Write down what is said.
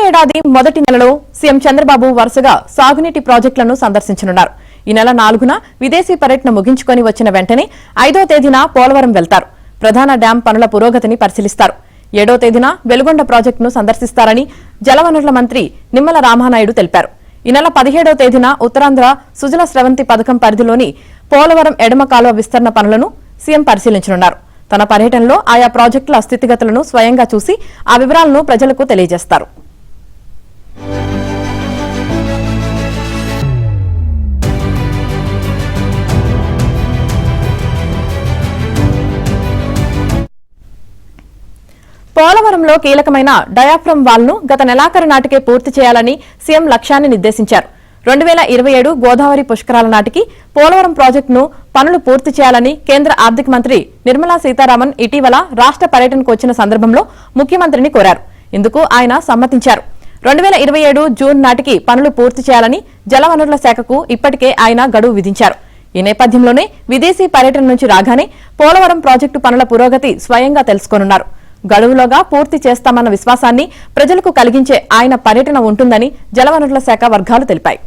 ఏడాది మొదటి నెలలో సీఎం చంద్రబాబు వరుసగా సాగునీటి ప్రాజెక్టులను సందర్శించనున్నారు. ఈ నెల 4న విదేశీ పర్యటన ముగించుకొని వచ్చిన వెంటనే 5వ తేదీన పోలవరం వెళ్తారు. ప్రధాన డ్యాం పనుల పురోగతిని పరిశీలిస్తారు. 7వ తేదీన వెలుగొండ ప్రాజెక్టును సందర్శిస్తారని జలవనరుల మంత్రి నిమ్మల రామానాయుడు తెలిపారు. ఈ నెల 17వ తేదీన ఉత్తరాంధ్ర సుజల స్రవంతి పథకం పరిధిలోని పోలవరం ఎడమ కాలువ విస్తరణ పనులను సీఎం పరిశీలించనున్నారు. తన పర్యటనలో ఆయా ప్రాజెక్టుల స్థితిగతులను స్వయంగా చూసి ఆ వివరాలను ప్రజలకు తెలియజేస్తారు. పోలవరంలో కీలకమైన డయాఫ్రమ్ వాల్ను గత నెలాఖరు నాటికే పూర్తి చేయాలని సీఎం లక్ష్యాన్ని నిర్దేశించారు. 2027 గోదావరి పుష్కరాల నాటికి పోలవరం ప్రాజెక్టును పనులు పూర్తి చేయాలని కేంద్ర ఆర్థిక మంత్రి నిర్మలా సీతారామన్ ఇటీవల రాష్ట్ర పర్యటనకు వచ్చిన సందర్భంలో ముఖ్యమంత్రిని కోరారు. ఇందుకు ఆయన సమ్మతించారు. 2027 జూన్ నాటికి పనులు పూర్తి చేయాలని జలవనరుల శాఖకు ఇప్పటికే ఆయన గడువు విధించారు. ఈ నేపథ్యంలోనే విదేశీ పర్యటన నుంచి రాగానే పోలవరం ప్రాజెక్టు పనుల పురోగతి స్వయంగా తెలుసుకోనున్నారు. గడువులోగా పూర్తి చేస్తామన్న విశ్వాసాన్ని ప్రజలకు కలిగించే ఆయన పర్యటన ఉంటుందని జలవనరుల శాఖ వర్గాలు తెలిపాయి.